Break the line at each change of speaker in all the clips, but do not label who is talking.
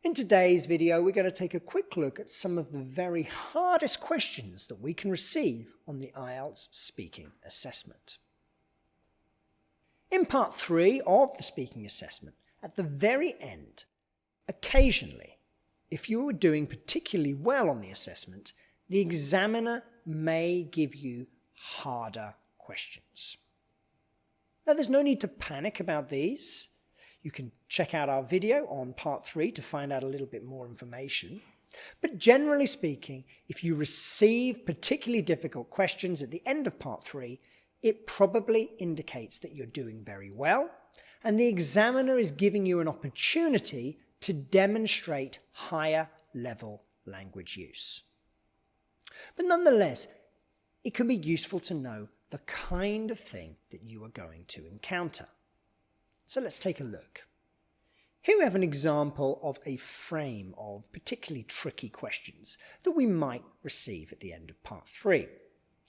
In today's video, we're going to take a quick look at some of the very hardest questions that we can receive on the IELTS Speaking Assessment. In part 3 of the Speaking Assessment, at the very end, occasionally, if you are doing particularly well on the assessment, the examiner may give you harder questions. Now, there's no need to panic about these. You can check out our video on part 3 to find out a little bit more information. But generally speaking, if you receive particularly difficult questions at the end of part 3, it probably indicates that you're doing very well, and the examiner is giving you an opportunity to demonstrate higher level language use. But nonetheless, it can be useful to know the kind of thing that you are going to encounter. So let's take a look. Here we have an example of a frame of particularly tricky questions that we might receive at the end of part 3.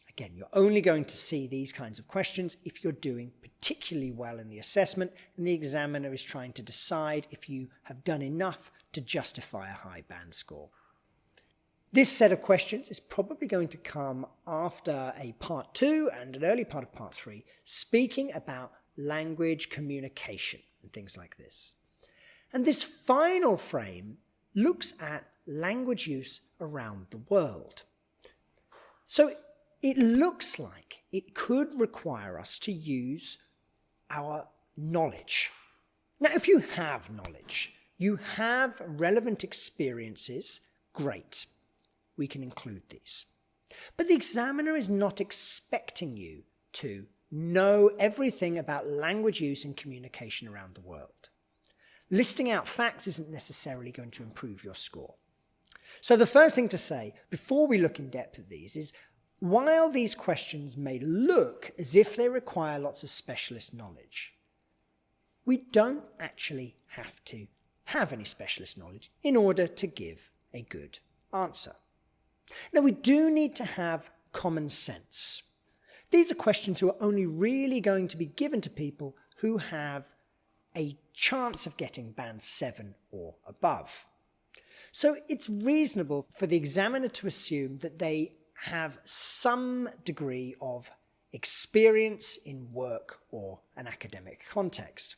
Again, you're only going to see these kinds of questions if you're doing particularly well in the assessment and the examiner is trying to decide if you have done enough to justify a high band score. This set of questions is probably going to come after a part 2 and an early part of part 3, speaking about language communication and things like this. And this final frame looks at language use around the world. So it looks like it could require us to use our knowledge. Now, if you have knowledge, you have relevant experiences, great. We can include these. But the examiner is not expecting you to know everything about language use and communication around the world. Listing out facts isn't necessarily going to improve your score. So the first thing to say before we look in depth at these is, while these questions may look as if they require lots of specialist knowledge, we don't actually have to have any specialist knowledge in order to give a good answer. Now, we do need to have common sense. These are questions who are only really going to be given to people who have a chance of getting band 7 or above. So it's reasonable for the examiner to assume that they have some degree of experience in work or an academic context.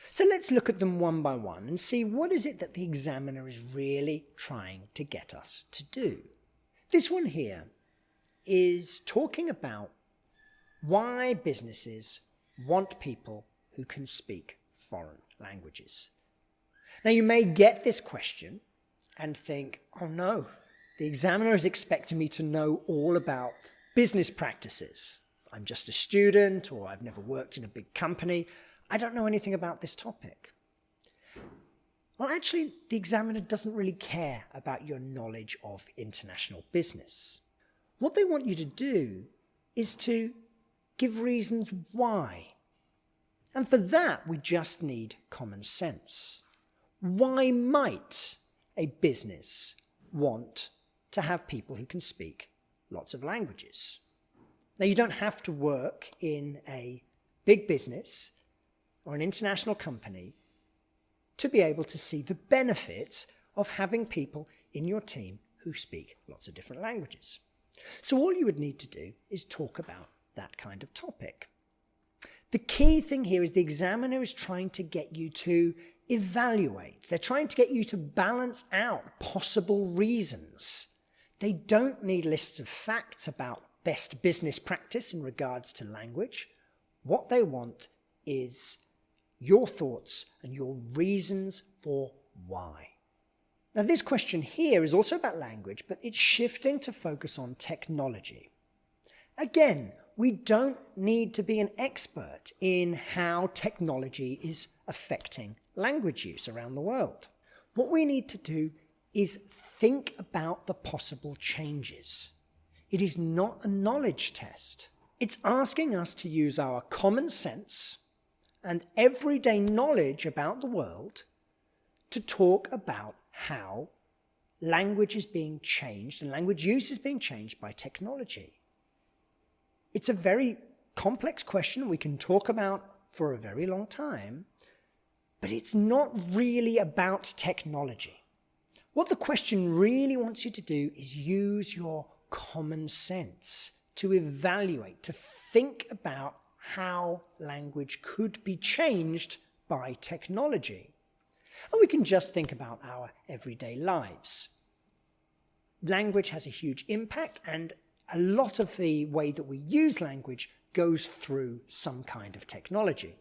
So let's look at them one by one and see what is it that the examiner is really trying to get us to do. This one here is talking about why businesses want people who can speak foreign languages. Now, you may get this question and think, oh no, the examiner is expecting me to know all about business practices. I'm just a student, or I've never worked in a big company. I don't know anything about this topic. Well, actually, the examiner doesn't really care about your knowledge of international business. What they want you to do is to give reasons why. And for that, we just need common sense. Why might a business want to have people who can speak lots of languages? Now, you don't have to work in a big business or an international company to be able to see the benefit of having people in your team who speak lots of different languages. So all you would need to do is talk about that kind of topic. The key thing here is the examiner is trying to get you to evaluate. They're trying to get you to balance out possible reasons. They don't need lists of facts about best business practice in regards to language. What they want is your thoughts and your reasons for why. Now, this question here is also about language, but it's shifting to focus on technology. Again, we don't need to be an expert in how technology is affecting language use around the world. What we need to do is think about the possible changes. It is not a knowledge test. It's asking us to use our common sense and everyday knowledge about the world to talk about how language is being changed and language use is being changed by technology. It's a very complex question we can talk about for a very long time, but it's not really about technology. What the question really wants you to do is use your common sense to evaluate, to think about how language could be changed by technology. And we can just think about our everyday lives. Language has a huge impact, and a lot of the way that we use language goes through some kind of technology.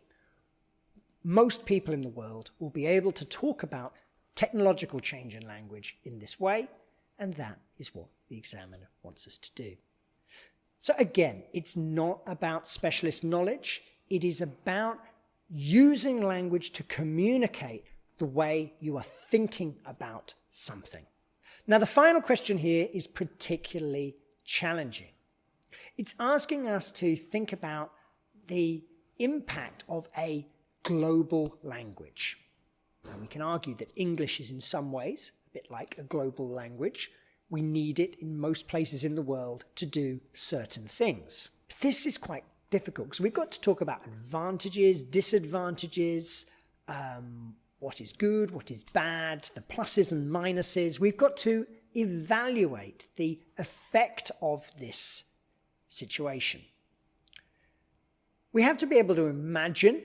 Most people in the world will be able to talk about technological change in language in this way, and that is what the examiner wants us to do. So again, it's not about specialist knowledge. It is about using language to communicate the way you are thinking about something. Now, the final question here is particularly challenging. It's asking us to think about the impact of a global language. Now, we can argue that English is in some ways a bit like a global language. We need it in most places in the world to do certain things. But this is quite difficult because we've got to talk about advantages, disadvantages, what is good, what is bad, the pluses and minuses. We've got to evaluate the effect of this situation. We have to be able to imagine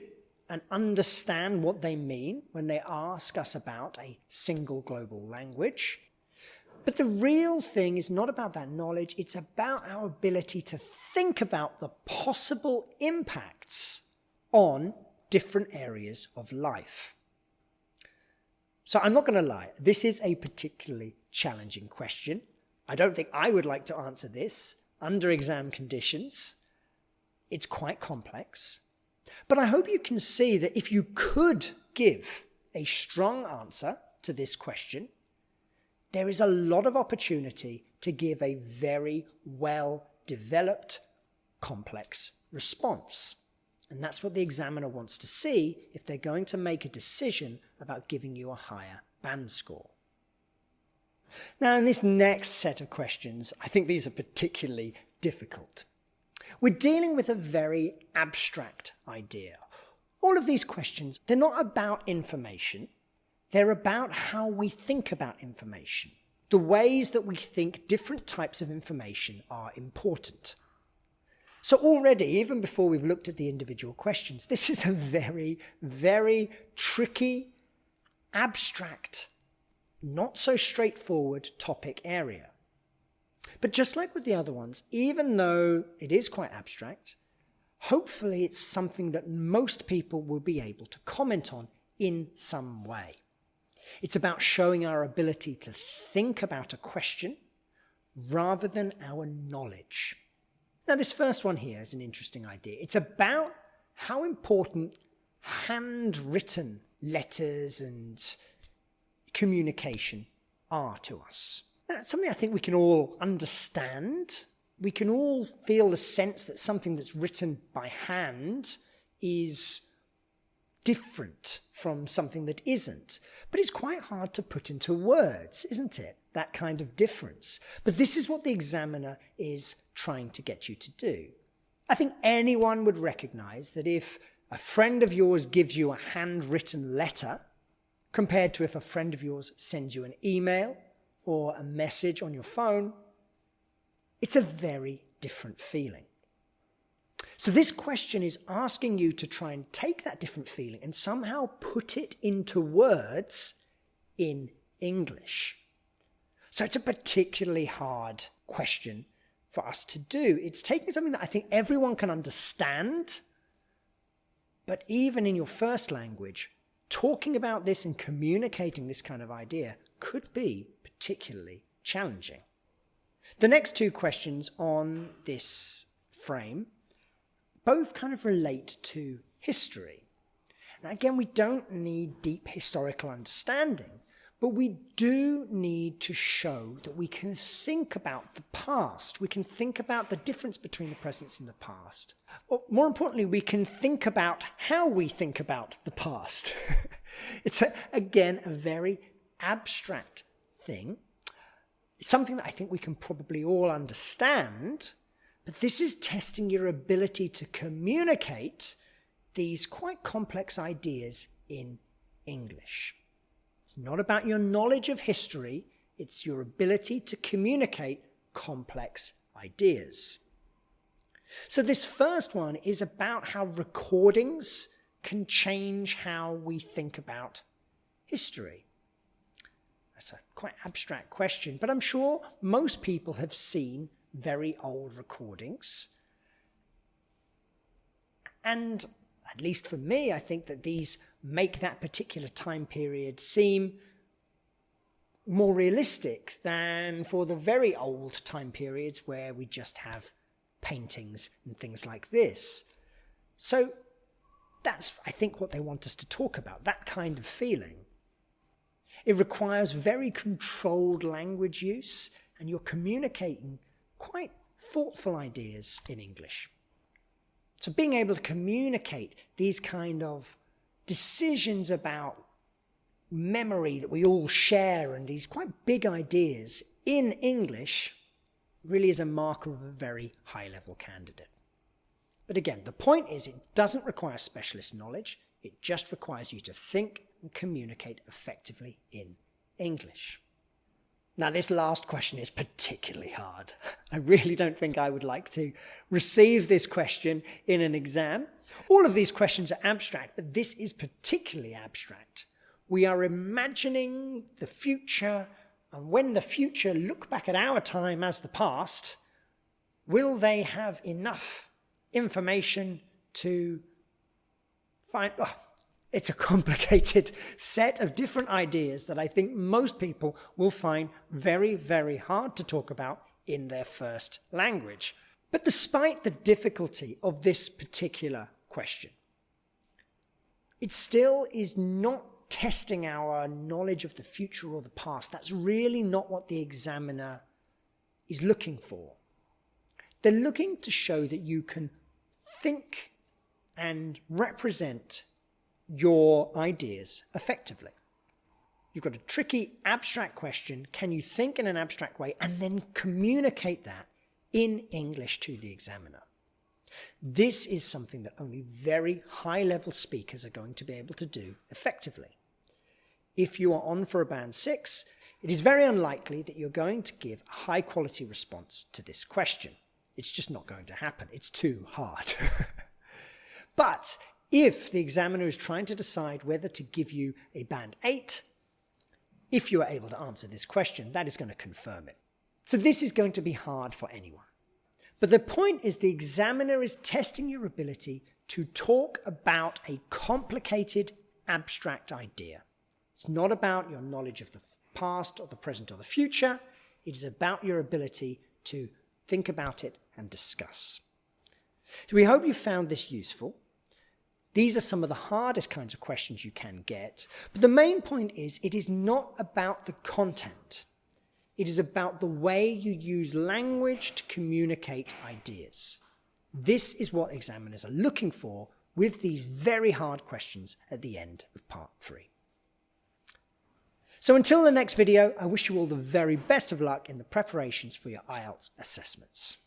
and understand what they mean when they ask us about a single global language. But the real thing is not about that knowledge, it's about our ability to think about the possible impacts on different areas of life. So I'm not going to lie, this is a particularly challenging question. I don't think I would like to answer this under exam conditions. It's quite complex. But I hope you can see that if you could give a strong answer to this question, there is a lot of opportunity to give a very well-developed, complex response. And that's what the examiner wants to see if they're going to make a decision about giving you a higher band score. Now, in this next set of questions, I think these are particularly difficult. We're dealing with a very abstract idea. All of these questions, they're not about information. They're about how we think about information, the ways that we think different types of information are important. So already, even before we've looked at the individual questions, this is a very, very tricky, abstract, not so straightforward topic area. But just like with the other ones, even though it is quite abstract, hopefully it's something that most people will be able to comment on in some way. It's about showing our ability to think about a question rather than our knowledge. Now, this first one here is an interesting idea. It's about how important handwritten letters and communication are to us. That's something I think we can all understand. We can all feel the sense that something that's written by hand is different from something that isn't. But it's quite hard to put into words, isn't it? That kind of difference. But this is what the examiner is trying to get you to do. I think anyone would recognize that if a friend of yours gives you a handwritten letter, compared to if a friend of yours sends you an email or a message on your phone, it's a very different feeling. So this question is asking you to try and take that different feeling and somehow put it into words in English. So it's a particularly hard question for us to do. It's taking something that I think everyone can understand, but even in your first language, talking about this and communicating this kind of idea could be particularly challenging. The next two questions on this frame both kind of relate to history. Now again, we don't need deep historical understanding, but we do need to show that we can think about the past. We can think about the difference between the present and the past. Or more importantly, we can think about how we think about the past. It's, again, a very abstract thing. It's something that I think we can probably all understand, but this is testing your ability to communicate these quite complex ideas in English. It's not about your knowledge of history, it's your ability to communicate complex ideas. So this first one is about how recordings can change how we think about history. That's a quite abstract question, but I'm sure most people have seen very old recordings. And at least for me, I think that these make that particular time period seem more realistic than for the very old time periods where we just have paintings and things like this. So that's, I think, what they want us to talk about, that kind of feeling. It requires very controlled language use, and you're communicating quite thoughtful ideas in English. So being able to communicate these kind of decisions about memory that we all share and these quite big ideas in English really is a marker of a very high-level candidate. But again, the point is it doesn't require specialist knowledge. It just requires you to think and communicate effectively in English. Now, this last question is particularly hard. I really don't think I would like to receive this question in an exam. All of these questions are abstract, but this is particularly abstract. We are imagining the future, and when the future look back at our time as the past, will they have enough information to find... Oh, it's a complicated set of different ideas that I think most people will find very, very hard to talk about in their first language. But despite the difficulty of this particular question, it still is not testing our knowledge of the future or the past. That's really not what the examiner is looking for. They're looking to show that you can think and represent your ideas effectively. You've got a tricky abstract question. Can you think in an abstract way and then communicate that in English to the examiner? This is something that only very high-level speakers are going to be able to do effectively. If you are on for a band 6, it is very unlikely that you're going to give a high-quality response to this question. It's just not going to happen. It's too hard. But if the examiner is trying to decide whether to give you a band 8, if you are able to answer this question, that is going to confirm it. So this is going to be hard for anyone. But the point is the examiner is testing your ability to talk about a complicated, abstract idea. It's not about your knowledge of the past or the present or the future. It is about your ability to think about it and discuss. So we hope you found this useful. These are some of the hardest kinds of questions you can get. But the main point is it is not about the content. It is about the way you use language to communicate ideas. This is what examiners are looking for with these very hard questions at the end of part 3. So until the next video, I wish you all the very best of luck in the preparations for your IELTS assessments.